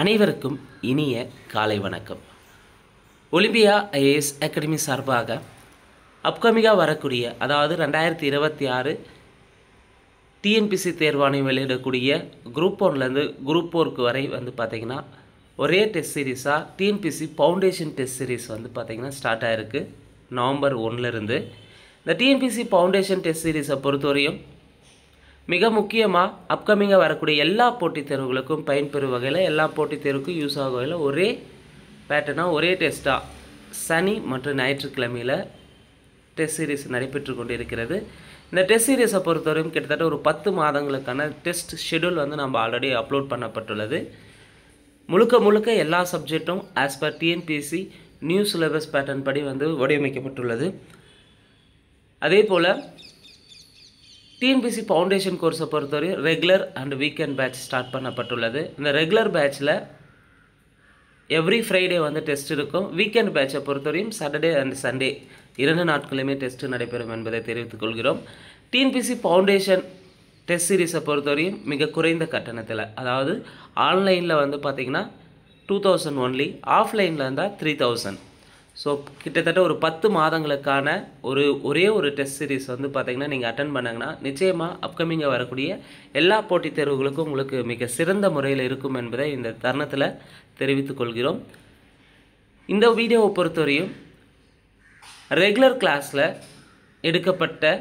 அனைவருக்கும் இனிய காலை வணக்கம். ஒலிம்பியா ஐஏஎஸ் அகாடமி சார்பாக அப்கமிங்காக வரக்கூடிய அதாவது 2026 டிஎன்பிசி தேர்வாணையம் வெளியிடக்கூடிய குரூப் 1லேருந்து குரூப் 4க்கு வரை பார்த்திங்கன்னா ஒரே டெஸ்ட் சீரீஸாக டிஎன்பிசி ஃபவுண்டேஷன் டெஸ்ட் சீரீஸ் பார்த்திங்கன்னா ஸ்டார்ட் ஆகிருக்கு நவம்பர் 1லேருந்து. இந்த டிஎன்பிசி ஃபவுண்டேஷன் டெஸ்ட் சீரீஸை பொறுத்தவரையும் மிக முக்கியமாக அப்கமிங்காக வரக்கூடிய எல்லா போட்டித் தேர்வுகளுக்கும் பயன்பெறும் வகையில் எல்லா போட்டித் தேர்வுக்கும் யூஸ் ஆகும் வகையில் ஒரே பேட்டர்னாக ஒரே டெஸ்ட்டாக சனி மற்றும் ஞாயிற்றுக்கிழமையில் டெஸ்ட் சீரீஸ் நடைபெற்று கொண்டு இருக்கிறது. இந்த டெஸ்ட் சீரீஸை பொறுத்தவரையும் கிட்டத்தட்ட ஒரு 10 மாதங்களுக்கான டெஸ்ட் ஷெடியூல் நம்ம ஆல்ரெடி அப்லோட் பண்ணப்பட்டுள்ளது. முழுக்க எல்லா சப்ஜெக்டும் as per TNPSC new syllabus pattern படி வடிவமைக்கப்பட்டுள்ளது. அதே போல் டிஎன்பிசி ஃபவுண்டேஷன் கோர்ஸை பொறுத்தவரை regular and weekend batch start பண்ணப்பட்டுள்ளது. இந்த ரெகுலர் பேட்சில் எவ்ரி ஃப்ரைடே டெஸ்ட் இருக்கும். வீக்கெண்ட் பேட்சை பொறுத்தவரையும் சாட்டர்டே அண்ட் சண்டே 2 நாட்களுமே டெஸ்ட்டு நடைபெறும் என்பதை தெரிவித்துக் கொள்கிறோம். டிஎன்பிசி ஃபவுண்டேஷன் டெஸ்ட் சீரீஸை பொறுத்தவரையும் மிக குறைந்த கட்டணத்தில், அதாவது ஆன்லைனில் பார்த்திங்கன்னா 2000 ஒன்லி, ஆஃப்லைனில் இருந்தால் 3000. ஸோ கிட்டத்தட்ட ஒரு 10 மாதங்களுக்கான ஒரே ஒரு டெஸ்ட் சீரீஸ் பார்த்திங்கன்னா நீங்கள் அட்டன் பண்ணாங்கன்னா நிச்சயமாக அப்கமிங்காக வரக்கூடிய எல்லா போட்டித் தேர்வுகளுக்கும் உங்களுக்கு மிக சிறந்த முறையில் இருக்கும் என்பதை இந்த தருணத்தில் தெரிவித்துக் கொள்கிறோம். இந்த வீடியோவை பொறுத்தவரையும் ரெகுலர் கிளாஸில் எடுக்கப்பட்ட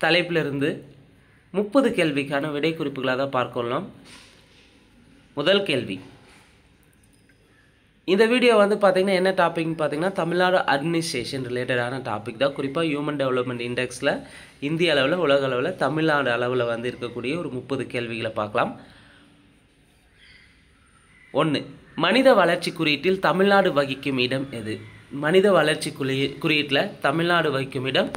தலைப்பிலிருந்து 30 கேள்விக்கான விடை குறிப்புகளாக தான் பார்க்கலாம். முதல் கேள்வி, இந்த வீடியோ பார்த்திங்கன்னா என்ன டாபிக்னு பார்த்திங்கன்னா தமிழ்நாடு அட்மினிஸ்ட்ரேஷன் ரிலேட்டடான டாபிக் தான். குறிப்பாக ஹியூமன் டெவலப்மெண்ட் இண்டெக்ஸில் இந்திய அளவில் உலக அளவில் தமிழ்நாடு அளவில் இருக்கக்கூடிய ஒரு 30 கேள்விகளை பார்க்கலாம். 1. மனித வளர்ச்சி குறியீட்டில் தமிழ்நாடு வகிக்கும் இடம் எது? மனித வளர்ச்சி குறியீட்டில் தமிழ்நாடு வகிக்கும் இடம்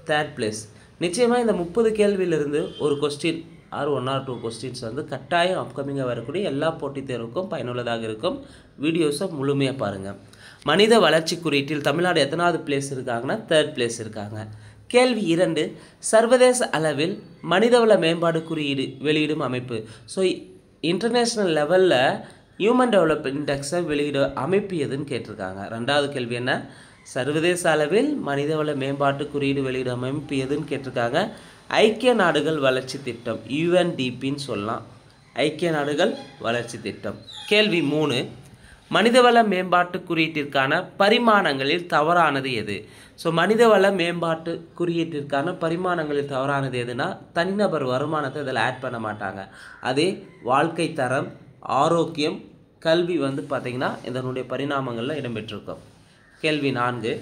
3rd place. நிச்சயமாக இந்த 30 கேள்வியிலிருந்து ஒரு கொஸ்டின் ஆர் 1 or 2 கொஸ்டின்ஸ் கட்டாயம் அப்கமிங்காக வரக்கூடிய எல்லா போட்டித் தேர்வுக்கும் பயனுள்ளதாக இருக்கும். வீடியோஸை முழுமையாக பாருங்கள். மனித வளர்ச்சி குறியீட்டில் தமிழ்நாடு எத்தனாவது பிளேஸ் இருக்காங்கன்னா 3rd place இருக்காங்க. கேள்வி 2, சர்வதேச அளவில் மனிதவள மேம்பாடு குறியீடு வெளியிடும் அமைப்பு. ஸோ இன்டர்நேஷ்னல் லெவலில் ஹியூமன் டெவலப்மெண்ட் இண்டெக்ஸை வெளியிட அமைப்பு எதுன்னு கேட்டிருக்காங்க. 2வது கேள்வி என்ன, சர்வதேச அளவில் மனிதவள மேம்பாட்டு குறியீடு வெளியிடும் அமைப்பு எதுன்னு கேட்டிருக்காங்க. ஐக்கிய நாடுகள் வளர்ச்சி திட்டம், UNDPன்னு சொல்லலாம், ஐக்கிய நாடுகள் வளர்ச்சி திட்டம். கேள்வி 3, மனிதவள மேம்பாட்டு குறியீட்டிற்கான பரிமாணங்களில் தவறானது எது? ஸோ மனிதவள மேம்பாட்டு குறியீட்டிற்கான பரிமாணங்களில் தவறானது எதுனா தனிநபர் வருமானத்தை இதில் ஆட் பண்ண மாட்டாங்க. அதே வாழ்க்கை தரம், ஆரோக்கியம், கல்வி பார்த்திங்கன்னா இதனுடைய பரிணாமங்களில் இடம்பெற்றிருக்கும். கேள்வி 4,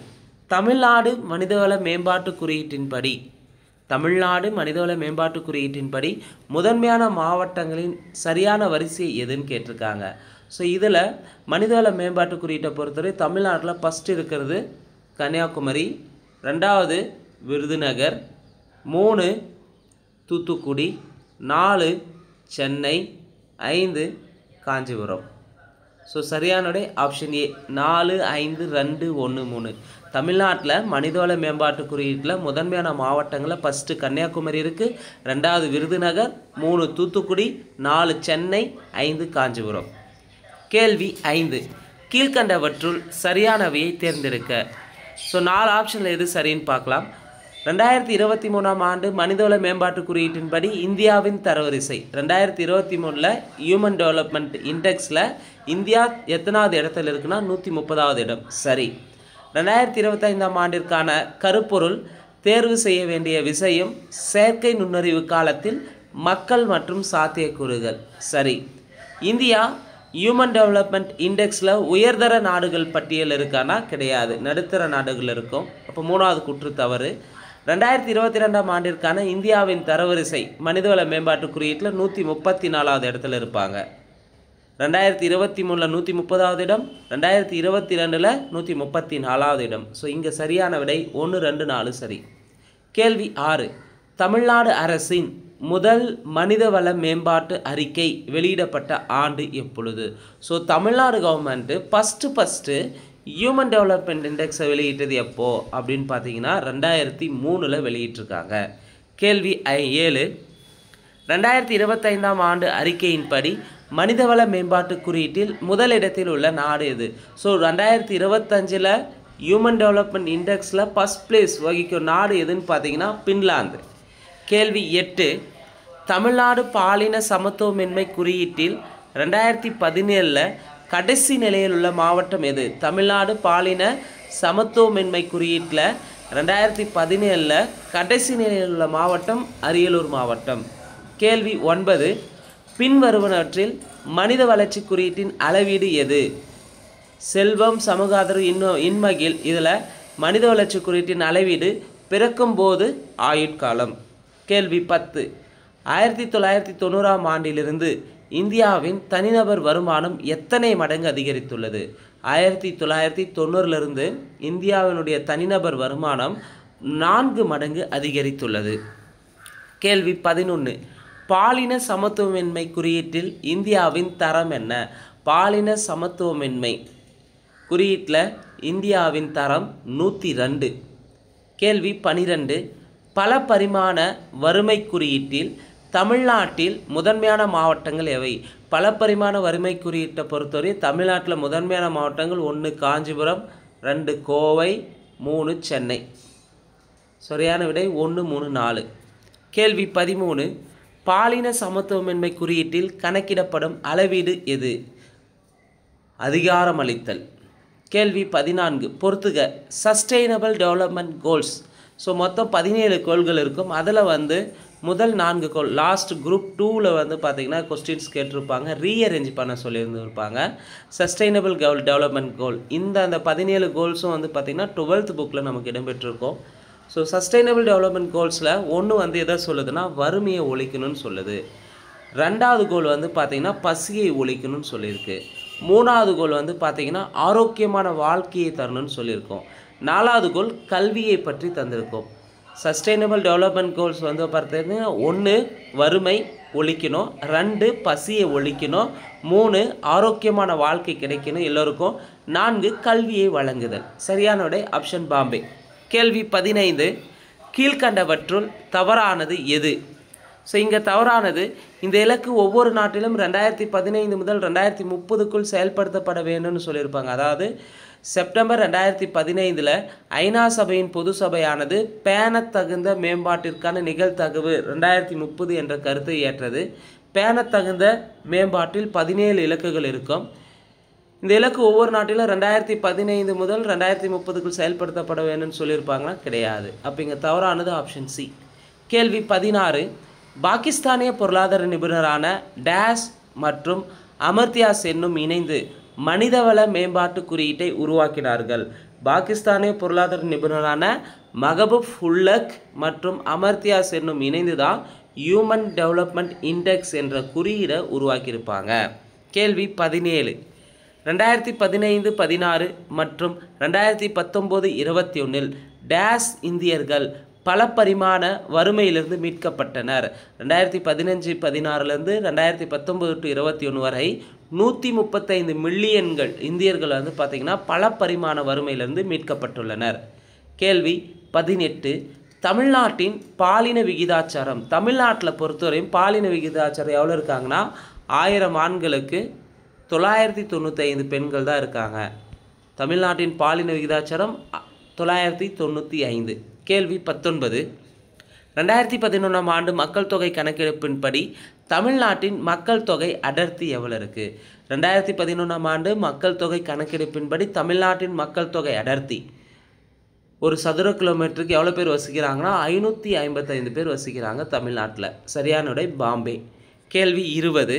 தமிழ்நாடு மனிதவள மேம்பாட்டு குறியீட்டின்படி முதன்மையான மாவட்டங்களின் சரியான வரிசை எதுன்னு கேட்டிருக்காங்க. ஸோ இதில் மனிதவள மேம்பாட்டு குறியீட்டை பொறுத்தவரை தமிழ்நாட்டில் ஃபஸ்ட் இருக்கிறது கன்னியாகுமரி, 2வது விருதுநகர், 3 தூத்துக்குடி, 4 சென்னை, 5 காஞ்சிபுரம். ஸோ சரியானோட ஆப்ஷன் ஏ 4, 5, 2, 1, 3. தமிழ்நாட்டில் மனிதவள மேம்பாட்டு குறியீட்டில் முதன்மையான மாவட்டங்களில் ஃபஸ்ட்டு கன்னியாகுமரி இருக்குது, 2வது விருதுநகர், 3 தூத்துக்குடி, 4 சென்னை, 5 காஞ்சிபுரம். கேள்வி 5, கீழ்கண்டவற்றுள் சரியானவையை தேர்ந்தெடுக்க. ஸோ 4 ஆப்ஷனில் எது சரின்னு பார்க்கலாம். 2023ஆம் ஆண்டு மனிதவள மேம்பாட்டு குறியீட்டின்படி இந்தியாவின் தரவரிசை 2023 ஹியூமன் டெவலப்மெண்ட் இண்டெக்ஸில் இந்தியா எத்தனாவது இடத்துல இருக்குன்னா 130வது இடம். சரி. 2025ஆம் ஆண்டிற்கான கருப்பொருள் தேர்வு செய்ய வேண்டிய விஷயம் செயற்கை நுண்ணறிவு காலத்தில் மக்கள் மற்றும் சாத்தியக்கூறுகள். சரி. இந்தியா ஹியூமன் டெவலப்மெண்ட் இண்டெக்ஸில் உயர்தர நாடுகள் பட்டியல் இருக்கானா? கிடையாது, நடுத்தர நாடுகள் இருக்கும். அப்போ 3வது குற்று தவறு. 2022ஆம் ஆண்டிற்கான இந்தியாவின் தரவரிசை மனிதவள மேம்பாட்டு குறியீட்டில் 134வது இடத்துல இருப்பாங்க. 2023 130வது இடம், 2022 134வது இடம். ஸோ இங்கே சரியான விடை 1, 2, 4 சரி. கேள்வி 6, தமிழ்நாடு அரசின் முதல் மனிதவள மேம்பாட்டு அறிக்கை வெளியிடப்பட்ட ஆண்டு எப்பொழுது? So Tamil Nadu government first human development இண்டெக்ஸை வெளியிட்டது எப்போ அப்படின்னு பார்த்தீங்கன்னா 2003 வெளியிட்டிருக்காங்க. கேள்வி 7, 2025ஆம் ஆண்டு அறிக்கையின்படி மனிதவள மேம்பாட்டு குறியீட்டில் முதலிடத்தில் உள்ள நாடு எது? ஸோ 2025 ஹியூமன் டெவலப்மெண்ட் இண்டெக்ஸில் ஃபஸ்ட் பிளேஸ் வகிக்கும் நாடு எதுன்னு பார்த்தீங்கன்னா பின்லாந்து. கேள்வி 8, தமிழ்நாடு பாலின சமத்துவமின்மை குறியீட்டில் 2017 கடைசி நிலையில் உள்ள மாவட்டம் எது? தமிழ்நாடு பாலின சமத்துவமின்மை குறியீட்டில் 2017 கடைசி நிலையில் உள்ள மாவட்டம் அரியலூர் மாவட்டம். கேள்வி 9, பின்வருவனவற்றில் மனித வளர்ச்சி குறியீட்டின் அளவீடு எது? செல்வம், சமூக ஆதரவு, இன்மகிழ். இதில் மனித வளர்ச்சி குறியீட்டின் அளவீடு பிறக்கும்போது ஆயுட்காலம். கேள்வி 10, 1990ஆம் ஆண்டிலிருந்து இந்தியாவின் தனிநபர் வருமானம் எத்தனை மடங்கு அதிகரித்துள்ளது? 1990லிருந்து இந்தியாவினுடைய தனிநபர் வருமானம் 4 மடங்கு அதிகரித்துள்ளது. கேள்வி 11, பாலின சமத்துவமின்மை குறியீட்டில் இந்தியாவின் தரம் என்ன? பாலின சமத்துவமின்மை குறியீட்டில் இந்தியாவின் தரம் 102. கேள்வி 12, பல பரிமாண வறுமை குறியீட்டில் தமிழ்நாட்டில் முதன்மையான மாவட்டங்கள் எவை? பல பரிமாண வறுமை குறியீட்டை பொறுத்தவரை தமிழ்நாட்டில் முதன்மையான மாவட்டங்கள் 1 காஞ்சிபுரம், 2 கோவை, 3 சென்னை. சரியான விடை 1, 3, 4. கேள்வி 13, பாலின சமத்துவமின்மை குறியீட்டில் கணக்கிடப்படும் அளவீடு எது? அதிகாரமளித்தல். கேள்வி 14, பொறுத்துக. Sustainable development goals. ஸோ மொத்தம் 17 கோள்கள் இருக்கும். அதில் முதல் 4 கோல் லாஸ்ட் குரூப் 2ல் பார்த்திங்கன்னா கொஸ்டின்ஸ் கேட்டிருப்பாங்க, ரீஅரேஞ்ச் பண்ண சொல்லியிருந்துருப்பாங்க. சஸ்டெயினபிள் டெவலப்மெண்ட் கோல் அந்த 17 கோல்ஸும் பார்த்திங்கன்னா 12th புக்கில் நமக்கு இடம்பெற்றிருக்கோம். ஸோ சஸ்டெயினபிள் டெவலப்மெண்ட் கோல்ஸில் ஒன்று எதை சொல்லுதுன்னா வறுமையை ஒழிக்கணும்னு சொல்லுது. 2வது கோல் பார்த்திங்கன்னா பசியை ஒழிக்கணும்னு சொல்லியிருக்கு. 3வது கோல் பார்த்திங்கன்னா ஆரோக்கியமான வாழ்க்கையை தரணும்னு சொல்லியிருக்கோம். 4வது கோல் கல்வியை பற்றி தந்திருக்கோம். சஸ்டெயினபிள் டெவலப்மெண்ட் கோல்ஸ் பார்த்தீங்கன்னா 1 வறுமை ஒழிக்கணும், 2 பசியை ஒழிக்கணும், 3 ஆரோக்கியமான வாழ்க்கை கிடைக்கணும் எல்லோருக்கும், 4 கல்வியை வழங்குதல். சரியான விடை ஆப்ஷன் பாம்பே. கேள்வி 15, கீழ்கண்டவற்றுள் தவறானது எது? ஸோ இங்கே தவறானது, இந்த இலக்கு ஒவ்வொரு நாட்டிலும் 2015 முதல் 2030க்குள் செயல்படுத்தப்பட வேண்டும்னு சொல்லியிருப்பாங்க. அதாவது செப்டம்பர் 2015 ஐநா சபையின் பொது சபையானது பேணத்தகுந்த மேம்பாட்டிற்கான நிகழ்தகவு 2030 என்ற கருத்தை ஏற்றது. பேணத்தகுந்த மேம்பாட்டில் 17 இலக்குகள் இருக்கும். இந்த இலக்கு ஒவ்வொரு நாட்டிலும் 2015 முதல் 2030க்குள் செயல்படுத்தப்பட வேண்டும்னு சொல்லியிருப்பாங்கன்னா கிடையாது. அப்போ இங்கே தவறானது ஆப்ஷன் சி. கேள்வி 16, பாகிஸ்தானிய பொருளாதார நிபுணரான டேஸ் மற்றும் அமர்த்தியா சென்னும் இணைந்து மனிதவள மேம்பாட்டு குறியீட்டை உருவாக்கினார்கள். பாகிஸ்தானிய பொருளாதார நிபுணரான மகபூப் உல்லக் மற்றும் அமர்த்தியா சென்னும் இணைந்து தான் ஹியூமன் டெவலப்மெண்ட் இண்டெக்ஸ் என்ற குறியீடை உருவாக்கியிருப்பாங்க. கேள்வி 17, 2015-16 மற்றும் 2019-21 டேஸ் இந்தியர்கள் பல பரிமாண வறுமையிலிருந்து மீட்கப்பட்டனர். 2015-16 2019-21 வரை 135 மில்லியன்கள் இந்தியர்கள் பார்த்திங்கன்னா பல பரிமாண வறுமையிலிருந்து மீட்கப்பட்டுள்ளனர். கேள்வி 18, தமிழ்நாட்டின் பாலின விகிதாச்சாரம். தமிழ்நாட்டில் பொறுத்தவரையும் பாலின விகிதாச்சாரம் எவ்வளோ இருக்காங்கன்னா 1000 ஆண்களுக்கு 995 பெண்கள் தான் இருக்காங்க. தமிழ்நாட்டின் பாலின விகிதாச்சாரம் 995. கேள்வி 19, 2011ஆம் ஆண்டு மக்கள் தொகை கணக்கெடுப்பின்படி தமிழ்நாட்டின் மக்கள் தொகை அடர்த்தி எவ்வளோ இருக்குது? 2011ஆம் ஆண்டு மக்கள் தொகை கணக்கெடுப்பின்படி தமிழ்நாட்டின் மக்கள் தொகை அடர்த்தி ஒரு சதுர கிலோமீட்டருக்கு எவ்வளோ பேர் வசிக்கிறாங்கன்னா 555 பேர் வசிக்கிறாங்க தமிழ்நாட்டில். சரியான விடை பாம்பே. கேள்வி 20,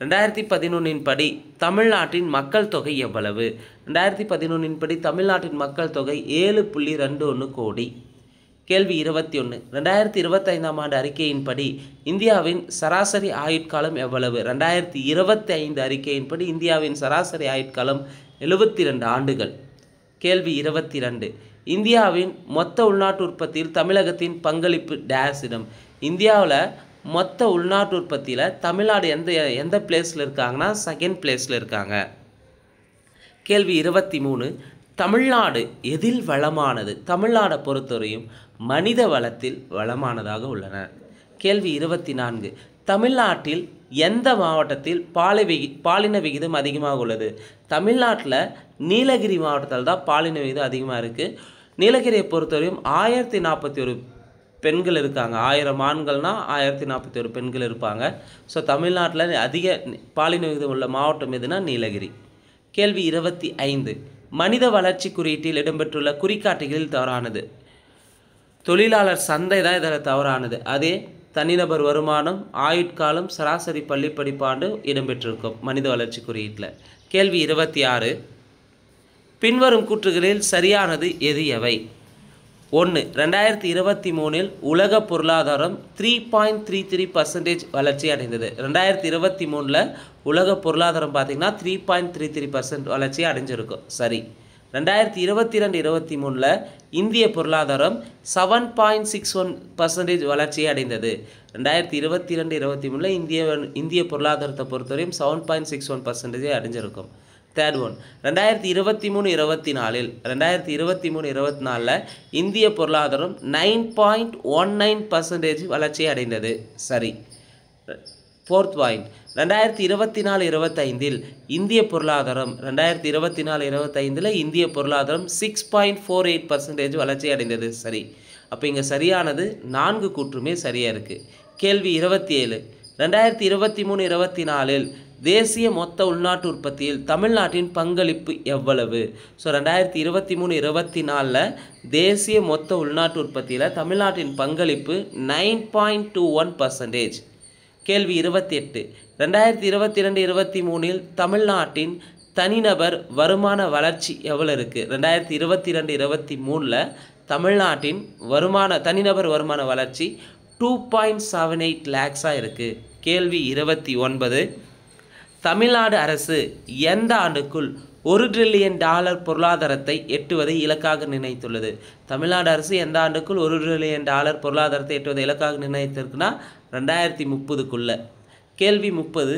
2011 படி தமிழ்நாட்டின் மக்கள் தொகை எவ்வளவு? 2011 படி தமிழ்நாட்டின் மக்கள் தொகை 7.21 கோடி. கேள்வி 21, 2025ஆம் ஆண்டு அறிக்கையின்படி இந்தியாவின் சராசரி ஆயுட்காலம் எவ்வளவு? 2025 அறிக்கையின்படி இந்தியாவின் சராசரி ஆயுட்காலம் 72 ஆண்டுகள். கேள்வி 22, இந்தியாவின் மொத்த உள்நாட்டு உற்பத்தியில் தமிழகத்தின் பங்களிப்பு டேஸிடம். இந்தியாவில் மொத்த உள்நாட்டு உற்பத்தியில் தமிழ்நாடு எந்த பிளேஸில் இருக்காங்கன்னா செகண்ட் பிளேஸில் இருக்காங்க. கேள்வி 23, தமிழ்நாடு எதில் வளமானது? தமிழ்நாடை பொறுத்தவரையும் மனித வளத்தில் வளமானதாக உள்ளன. கேள்வி 24, தமிழ்நாட்டில் எந்த மாவட்டத்தில் பாலின விகிதம் அதிகமாக உள்ளது? தமிழ்நாட்டில் நீலகிரி மாவட்டத்தில் தான் பாலின விகிதம் அதிகமாக இருக்குது. நீலகிரியை பொறுத்தவரையும் 1041 பெண்கள் இருக்காங்க. 1000 ஆண்கள்னால் 1041 பெண்கள் இருப்பாங்க. ஸோ தமிழ்நாட்டில் அதிக பாலின விகிதம் உள்ள மாவட்டம் எதுனா நீலகிரி. கேள்வி 25. மனித வளர்ச்சி குறியீட்டில் இடம்பெற்றுள்ள குறிகாட்டிகளில் தவறானது. தொழிலாளர் சந்தை தான் இதில் தவறானது. அதே தனிநபர் வருமானம், ஆயுட்காலம், சராசரி பள்ளி படிப்பாண்டு இடம்பெற்றிருக்கும் மனித வளர்ச்சி குறியீட்டில். கேள்வி 26. பின்வரும் கூற்றுகளில் சரியானது எது எவை? 1. 2023இல் உலக பொருளாதாரம் 3.33% வளர்ச்சி அடைந்தது. 2023இல் உலக பொருளாதாரம் பார்த்திங்கன்னா 3.33% வளர்ச்சி அடைஞ்சிருக்கும். சரி. 2022-23இல் இந்திய பொருளாதாரம் 7.61% வளர்ச்சி அடைந்தது. 2022-23இல் இந்திய பொருளாதாரத்தை பொறுத்தவரையும் 7.61% அடைஞ்சிருக்கும். Third one. 2023-24இல் இந்திய பொருளாதாரம் 9.19% வளர்ச்சி அடைந்தது. சரி. Fourth point. 2024-25இல் இந்திய பொருளாதாரம் 2024-25இல் இந்திய பொருளாதாரம் 6.48% வளர்ச்சி அடைந்தது. சரி. அப்போ இங்கே சரியானது 4 கூற்றுமே சரியாக இருக்குது. கேள்வி 27. 2023-24இல் தேசிய மொத்த உள்நாட்டு உற்பத்தியில் தமிழ்நாட்டின் பங்களிப்பு எவ்வளவு? ஸோ 2023-24இல் தேசிய மொத்த உள்நாட்டு உற்பத்தியில் தமிழ்நாட்டின் பங்களிப்பு 9.21%. கேள்வி 28. 2022-23இல் தமிழ்நாட்டின் தனிநபர் வருமான வளர்ச்சி எவ்வளோ இருக்குது? 2022-23இல் தமிழ்நாட்டின் தனிநபர் வருமான வளர்ச்சி 2.78 lakhs இருக்குது. கேள்வி 29. தமிழ்நாடு அரசு எந்த ஆண்டுக்குள் $1 trillion பொருளாதாரத்தை எட்டுவதை இலக்காக நிர்ணயித்துள்ளது? தமிழ்நாடு அரசு எந்த ஆண்டுக்குள் $1 trillion பொருளாதாரத்தை எட்டுவதை இலக்காக நிர்ணயித்திருக்குன்னா 2030க்குள்ள. கேள்வி 30.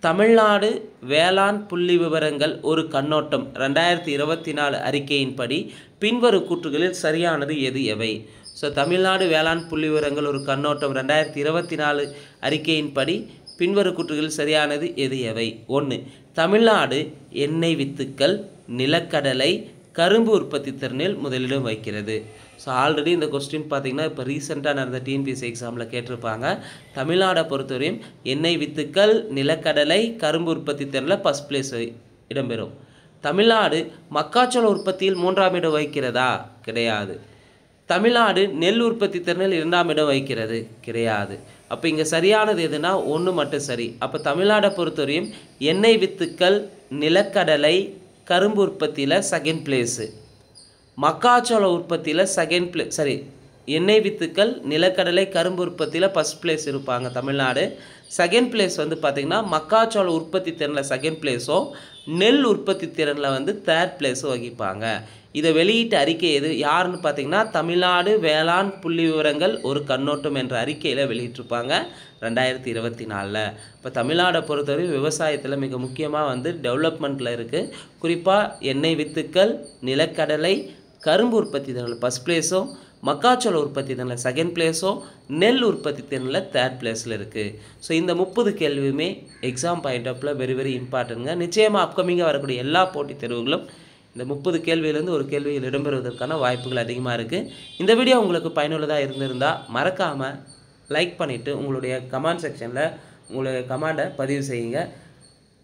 தமிழ்நாடு வேளாண் புள்ளி விவரங்கள் ஒரு கண்ணோட்டம் 2024 அறிக்கையின்படி பின்வரும் கூற்றுகளில் சரியானது எது எவை? ஸோ தமிழ்நாடு வேளாண் புள்ளி விவரங்கள் ஒரு கண்ணோட்டம் 2024 அறிக்கையின்படி பின்வரும் கூற்றுகளில் சரியானது எது எவை? 1. தமிழ்நாடு எண்ணெய் வித்துக்கள், நிலக்கடலை, கரும்பு உற்பத்தி திறனில் முதலிடம் வைக்கிறது. ஸோ ஆல்ரெடி இந்த கொஸ்டின் பார்த்திங்கன்னா இப்போ ரீசெண்டாக நடந்த டிஎன்பிஎஸ்சி எக்ஸாமில் கேட்டிருப்பாங்க. தமிழ்நாடை பொறுத்தவரையும் எண்ணெய் வித்துக்கள், நிலக்கடலை, கரும்பு உற்பத்தி திறனில் ஃபஸ்ட் பிளேஸ் இடம்பெறும். தமிழ்நாடு மக்காச்சோள உற்பத்தியில் 3ஆம் இடம் வகிக்கிறதா? கிடையாது. தமிழ்நாடு நெல் உற்பத்தி திறனில் 2ஆம் இடம் வகிக்கிறது? கிடையாது. அப்போ இங்கே சரியானது எதுனா 1 மட்டும் சரி. அப்போ தமிழ்நாடை பொறுத்தவரையும் எண்ணெய் வித்துக்கள், நிலக்கடலை, கரும்பு உற்பத்தியில் 2nd பிளேஸு, மக்காச்சோள உற்பத்தியில் 2nd பிளேஸ், சரி, எண்ணெய் வித்துக்கள், நிலக்கடலை, கரும்பு உற்பத்தியில் ஃபஸ்ட் பிளேஸ் இருப்பாங்க தமிழ்நாடு. 2nd பிளேஸ் வந்து பார்த்திங்கன்னா மக்காச்சோள உற்பத்தி திறனில் 2nd பிளேஸும், நெல் உற்பத்தி திறனில் வந்து 3rd பிளேஸும் வகிப்பாங்க. இதை வெளியிட்ட அறிக்கை யாருன்னு பார்த்தீங்கன்னா தமிழ்நாடு வேளாண் புள்ளி விவரங்கள் ஒரு கண்ணோட்டம் என்ற அறிக்கையில் வெளியிட்டிருப்பாங்க 2024. இப்போ தமிழ்நாடை பொறுத்தவரை விவசாயத்தில் மிக முக்கியமாக வந்து டெவலப்மெண்ட்டில் இருக்குது. குறிப்பாக எண்ணெய் வித்துக்கள், நிலக்கடலை, கரும்பு உற்பத்தி திறனில் ஃபஸ்ட் பிளேஸும், மக்காச்சோள உற்பத்தி திறனில் 2nd பிளேஸும், நெல் உற்பத்தி திறனில் 3rd பிளேஸில் இருக்குது. ஸோ இந்த 30 கேள்வியுமே எக்ஸாம் பாயிண்ட் ஆஃப்ல வெரி இம்பார்ட்டன்ட்ங்க. நிச்சயமாக அப்கமிங்காக வரக்கூடிய எல்லா போட்டித் தேர்வுகளும் இந்த 30 கேள்வியிலேருந்து ஒரு கேள்வியில் இடம்பெறுவதற்கான வாய்ப்புகள் அதிகமாக இருக்குது. இந்த வீடியோ உங்களுக்கு பயனுள்ளதாக இருந்திருந்தால் மறக்காமல் லைக் பண்ணிவிட்டு உங்களுடைய கமெண்ட் செக்ஷனில் உங்களுடைய கமெண்டை பதிவு செய்யுங்க.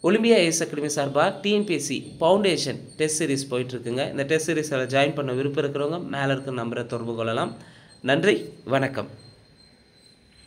ஒலிம்பியா ஐஏஎஸ் அகாடமி சார்பாக டிஎன்பிஎஸ்சி ஃபவுண்டேஷன் டெஸ்ட் சீரிஸ் போயிட்டுருக்குங்க. இந்த டெஸ்ட் சீரிஸில் ஜாயின் பண்ண விருப்பம் இருக்கிறவங்க மேலே இருக்கிற நம்பரை தொடர்பு கொள்ளலாம். நன்றி, வணக்கம்.